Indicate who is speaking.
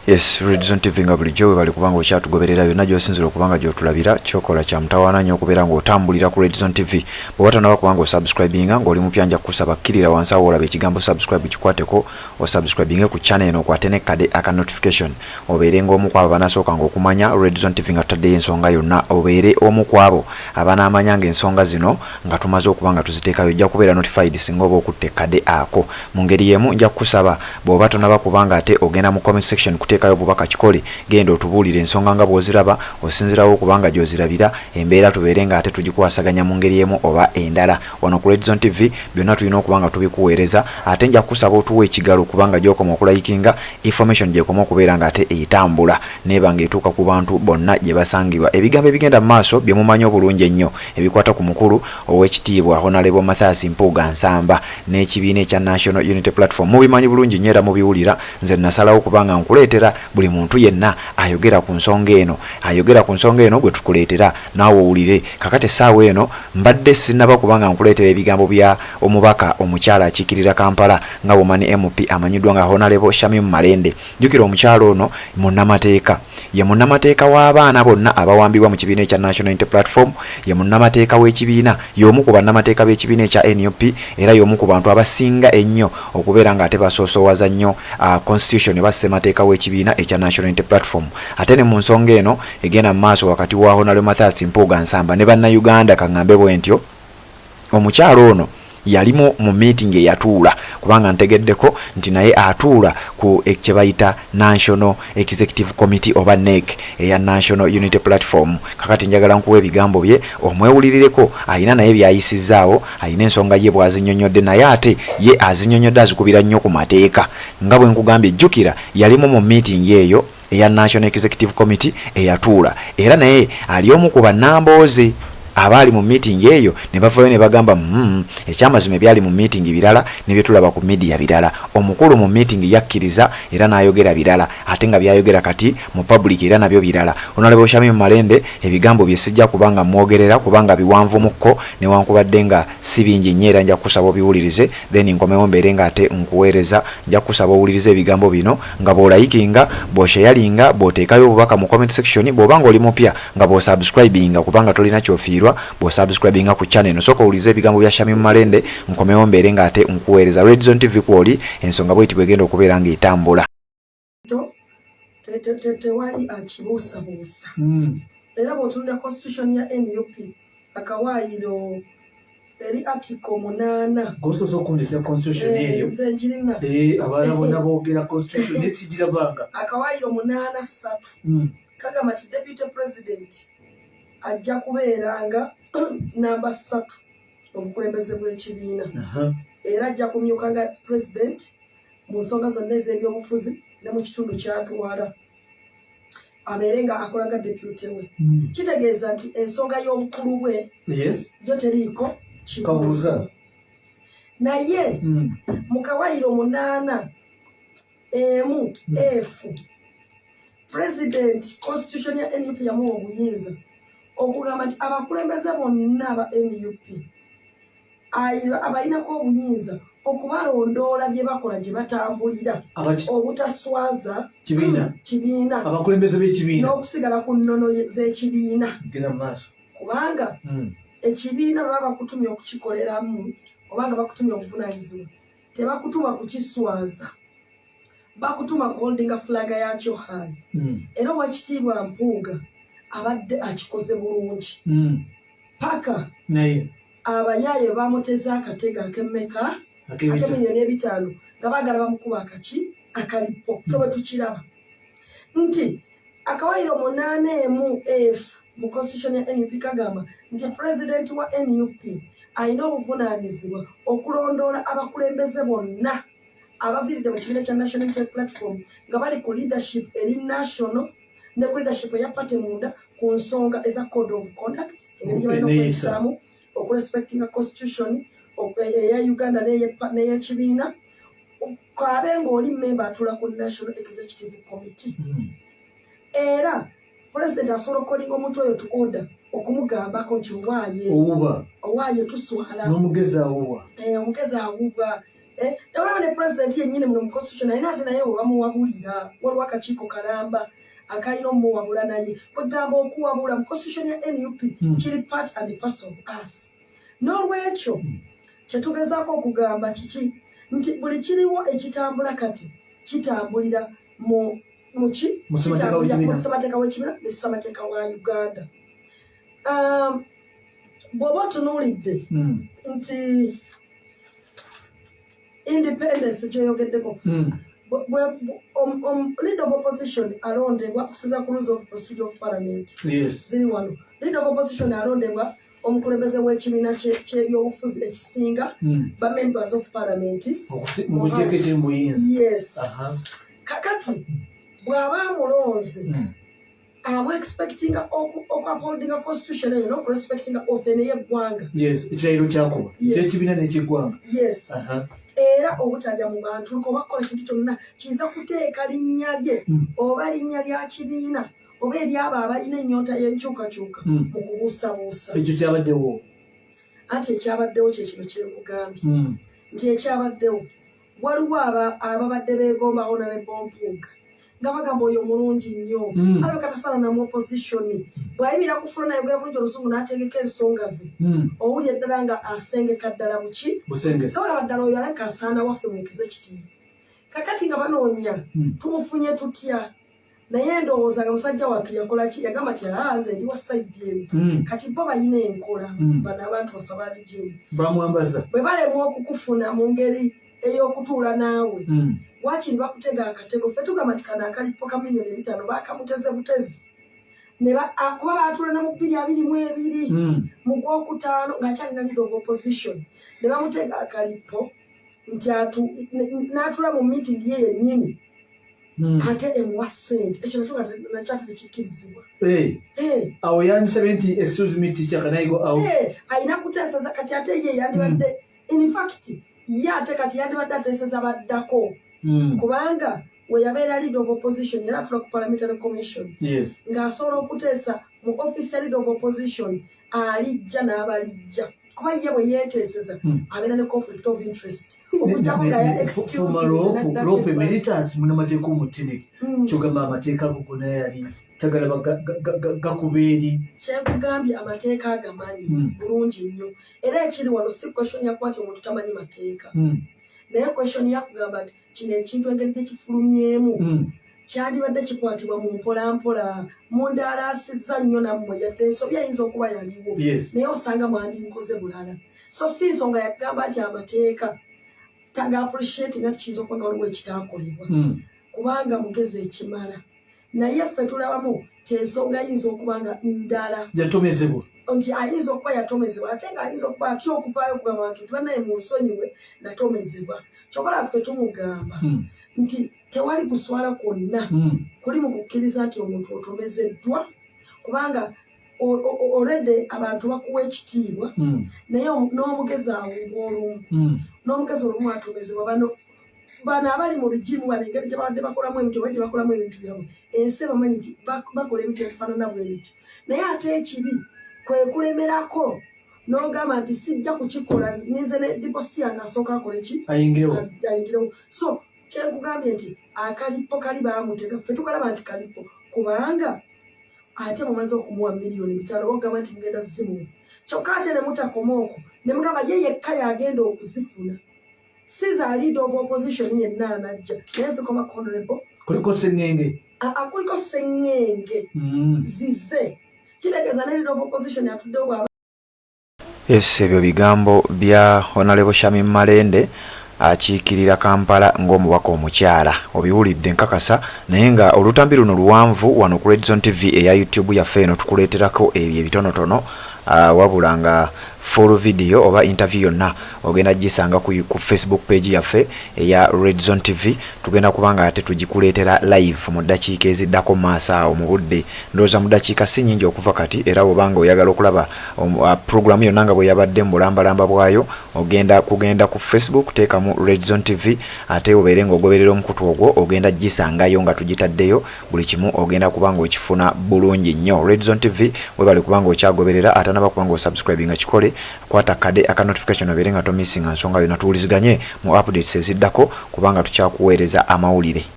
Speaker 1: Yes, Redzone TV nga bulijjo bali kubanga okyatugoberera byonna gy'osinzira okubanga gy'otulabira kyokola kya mutawaana nnyo okubeera ng'otambulira ku Redzone TV. Bw'oba tonaba kubanga osubscribinga ng'oli mupya nja kukusaba kkirira wansi awo olaba ekigambo subscribe kikwateko osubscribinge ku channel eno okwate n'ekkade aka notification obeere ng'omu ku abo abanasooka ng'okumanya Redzone TV nga tutaddeyo ensonga yonna obeere omu ku abo abanaamanya ng'ensonga zino nga tumaze okuba nga tuziteekayo ojja kubeera notified singa oba okutte ekkade ako. Mu ngeri y'emu nja kukusaba bw'oba tonaba kubanga ate ogenda mu comment section kayo bubaka kikole genda otubuulire ensonga nga bw'oziraba osinzirawo kubanga gy'ozirabira embeera tubeere nga ate tugikwasaganya mu ngeri emu oba endala. Wano ku Redzone TV byonna tulina okubanga tubikuweereza ate nja kusaba otuwa ekigalo kubanga gy'okoma okulayikinga information gy'ekoma okubeera nga ate etambula neeba ng'etuuka ku bantu bonna gye basangibwa. Ebigambo ebigenda mu maaso bye mumanyi obulungi ennyo ebikwata ku mukulu ow'ekitiibwa Honorable Mpuuga Nsamba n'ekibiina ekya National Unity Platform mubimanyi bulungi nnyo era mubiwulira. Nze nasalawo kubanga nkuleetera buli muntu yenna ayogera ku nsonga eno gwe tukuleetera naawe owulire. Kakati essaawa eno mbadde sinnaba kubanga nkuleetera ebigambo bya omubaka omukyala akiikirira Kampala nga bw'omanyi MP amanyiddwa nga Honorable Shamim Malende. Jjukira omukyala ono munnamateeka, ye munnamateeka w'abaana bonna abawambibwa mu kibiina ekya National Unity Platform, ye munnamateeka w'ekibiina, y'omu ku bannamateeka b'ekibiina ekya NUP era y'omu ku bantu abasinga ennyo okubeera nga ate basoosowaza nnyo constitution eba ssemateeka w'ekibiina ekya National Unity Platform. Ate ne mu nsonga eno egenda mu maaso wakati wa Honorable Mpuuga Nsamba ne bannayuganda kaŋŋambe bwe ntyo omukyalo ono yalimu mu meeting eyatuula kubanga ntegeddeko nti naye atuula ku kye bayita National Executive Committee oba NEC eya National Unity Platform. Kakati njagala nkuwa ebigambo bye omwewulirireko. Ayina naye byayisizaawo, ayina ensonga ye bw'azinnyonnyodde naye ate ye azinnyonnyodde azikubira nnyo ku mateeka nga bwe nkugambye. Jjukira yalimu mu meeting eyo eya National Executive Committee eyatuula era naye ali omu ku bannambooze abaali mu meeting eyo ne bavayo ne bagamba ekyamazima ebyali mu meeting birala ne byetulaba ku media birala. Omukulu mu meeting yakkiriza era n'ayogera birala ate nga byayogera kati mu public era nabyo birala. Honorable Shamim Malende ebigambo bye sijja kubanga mwogerera kubanga biwanvu mukko newankubadde nga si bingi nnyo era nja kusaba obiwulirize then nkomewo mbeere nga ate nkuweereza. Nja kusaba owulirize ebigambo bino nga bw'olayikinga bw'oshayalinga bw'oteekayo obubaka mu comment section bw'obanga oli mupya nga bw'osubscribinga kubanga tolina kyofiirwa bw'osubscribinga ku channel eno. Soka owulize ebigambo bya Shamim Malende nkomewo mbeere nga ate nkuweereza. Redzone TV kwoli ensonga bw'eti bw'egenda okubeera ng'etambula.
Speaker 2: Tewali akibuusabuusa era bw'otunula constitution ya NUP akawaayiro eri article 8
Speaker 3: gososo okundisa constitution eyo
Speaker 2: nze njirina
Speaker 3: abaana bonna boogera constitution nekigirabanga
Speaker 2: akawaayiro 8.3 kagamba nti deputy president ajja kubeeranga namba 3 omukulembeze bw'ekibiina era ajja kumyuka nga president mu nsonga zonna ez'ebyobufuzi ne mu kitundu kyatwala abeere nga akolaga deputy we. Kitegeeza nti ensonga y'obukulu bwe yo teriiko kibuuzo naye mu kawaayiro 8 F president constitution ya NUP yamuwa obuyinza okugamba nti abakulembeze bonna aba NUP abalinako obuyinza okubalondoola bye bakola gye batambulira obutaswaza kibiina
Speaker 3: abakulembeze b'ekibiina
Speaker 2: n'okusigala ku nnono z'ekibiina kubanga ekibiina baba bakutumye okukikoleramu obanga bakutumye obuvunaanyizibwa tebakutuma kukiswaza bakutuma ku holdinga flaga yakyo high. Era Oweekitiibwa Mpuuga abadde akikoze bulungi paka
Speaker 3: naye
Speaker 2: abayaaye bamuteza akatega ak'emmeka $5,500,000 nga baagala bamukuba akalipo ffe tukiraba nti akawaayiro 8 mu constitution ya NUP kagamba nti president wa NUP alina obuvunaanyizibwa okulondoola abakulembeze bonna abaviiridde mu kibiina kya National Unity Platform nga bali ku leadership eri national ne ku leadership eya party munda ku nsonga eza code of conduct engeri gye balina okweyisaamu okurespectinga constitution eya Uganda n'eyekibiina kabe ng'oli member atula ku National Executive Committee era president asobola okukolinga omuntu oyo to order okumugambako nti owaaye tuswala
Speaker 3: n'omugezi awuba
Speaker 2: omugezi awuba Olaba ne president yennyini mu constitution ayina ate naye bamuwabulira waliwo akakiiko kalamba akayina omuwabula naye kwegamba okuwabula mu constitution ya NUP kiri part and parcel of us. N'olwekyo kyetugezaako okugamba kiki nti buli kiriwo ekitambula kati kitambulira mu ssemateeka w'ekibiina ne ssemateeka wa Uganda. Bw'oba otunuulidde nti independence gyoyogeddeko leader of opposition alondebwa okusiza ku rules of procedure of parliament ziri wano. Leader of opposition alondebwa omukulembeze w'ekibiina ky'ebyobufuzi ekisinga ba members of parliament. Yes. Kakati bw'aba amulonze I'm expecting upholding a constitution and not respecting oath in yeggwanga.
Speaker 3: Yes, ekirayiro kyakuba ekyekibiina n'ekiggwanga.
Speaker 2: Yes. Era obutalya mu bantu ko bakola kintu kyonna kiyinza kuteeka linnya lye oba linnya lya kibiina oba eryabo abalina ennyonta y'enkyukakyuka mu kubuusabuusa.
Speaker 3: Ekyo kyabaddewo.
Speaker 2: Anti ekyabaddewo kye kino kyekugambye nti ekyabaddewo waliwo ababadde beegomba Honorable Mpuuga nga bagamba oyo mulungi nnyo alabeka katasala namu opposition bw'ayimira ku fulona ayogera bulungi oluzungu n'ategeka ensonga ze owulya eddala nga asengeka ddala buki gabagamba ddala oyo alabeka asaana waffe mu executive. Kakati nga banoonya tumufunye tutya naye ndowooza nga musajja wattu yakola ki yagamba ti Alaze ndi wa sayidi emu kati bo balina enkola bano abantu baffe abaligemu
Speaker 3: bamwambaza
Speaker 2: bwe balemwa okukufuna mu ngeri ey'okutuula naawe wakiri bakutega akatego ffe tugamba nti kano akalipo ka $5,000,000 bakamuteze butezi kuba baatuulana mu 2022 mu Gwokutaano ng'akyalina leader of opposition ne bamutega akalipo nti n'atuula mu meeting ye yennyini ate emuwa ssente ekyo nakyo ate tekikkirizibwa.
Speaker 3: Awo yandisabye nti excuse me teacher can I go out?
Speaker 2: Ayina kuteeseza kati ate ye yandibadde in fact ye ate kati yandibadde ateeseza baddako kubanga we yabeera leader of opposition era atula ku parliamentary commission ng'asobola okuteesa mu office ya leader of opposition alijja n'abalijja kuba ye bwe yeeteeseza abeera ne conflict of interest okujjako nga ya
Speaker 3: excuse militants munamateeka omutinike kyogamba amateeka go gonna yali tagala gakuba eri
Speaker 2: kyekugambye amateeka agamanyi bulungi nnyo era ekiri wano si question yakuba nti omuntu tamanyi mateeka naye question yakugamba nti kino ekintu engeri gyekifulumyemu kyandibadde kikwatibwa mu mpolampola mundaalaasizza nnyo nammwe yadde ensobi ayinza okuba yaliwo naye osanga mwandinkoze bulala so si nsonga yakugamba nti amateeka taga appreciate nga tikiyinza okuba nga waliwo ekitaakolebwa kubanga mugezi ekimala naye ffe tulabamu ti ensonga ayinza okuba nga ndala
Speaker 3: yatomezebwa
Speaker 2: nti ayinza okuba yatomezebwa ate nga ayinza okuba atya okuvaayo okugamba bantu nti bannaye munsonyiwe natomezebwa kyokola ffe tumugamba nti tewali kuswala kwonna kuli mu kukkiriza nti omuntu otomezeddwa kubanga already abantu bakuwa ekitiibwa naye n'omugezi awubwa olumu n'omugezi olumu atomezebwa bano abali mu bijimu bano engeri gye babadde bakolamu ebintu oba gye bakolamu ebintu byabwe ensi bamanyi nti bakola ebintu ebifaanana bwe bityo naye ate ekibi kwe kulemerako n'ogamba nti sijja kukikola nize ne diposti yange asooka akole ki ayingirewo so kyekugambye nti akalipo kali baamutega ffe tukalaba nti kalipo kubanga ate mumaze okumuwa $5,000,000 ogamba nti mugenda zimu kyokka ate ne mutakoma okwo ne mugamba ye yekka yagenda okuzifuna siza leader of opposition yenna anajja naye sokoma honorable
Speaker 3: kuliko sengenge
Speaker 2: kuliko sengenge zize kitegeeza ne leader of opposition yatuddewo bwaba
Speaker 1: ebyo bigambo bya Honorable Shamim Malende akiikirira Kampala ng'omubaka omukyala obiwulidde nkakasa naye nga olutambi luno luwanvu wano ku Red Zone TV eya YouTube yaffe eno tukuleeterako ebyo ebitonotono wabula nga full video oba interview yonna ogenda gisanga ku Facebook page yaffe eya Red Zone TV tugenda kubanga ate tugikuleetera live mu ddakiika eziddako maaso awo mu budde ndowooza mu ddakiika si nnyingi okuva kati era bw'obanga oyagala okulaba programu yonna nga bwe yabadde mu bulambalamba bwayo kugenda ku Facebook teekamu Red Zone TV ate obeere ng'ogoberera omukutu ogwo ogenda gisangayo nga tugitaddeyo buli kimu ogenda kubanga okifuna bulungi nnyo Red Zone TV webale kubanga okyagoberera ate naba kubanga osubscribinga kikole kwata kade aka notification oberenga to missing nsonga yo natuuliziganye mu updates eziddako kubanga tukyakuweereza amawulire.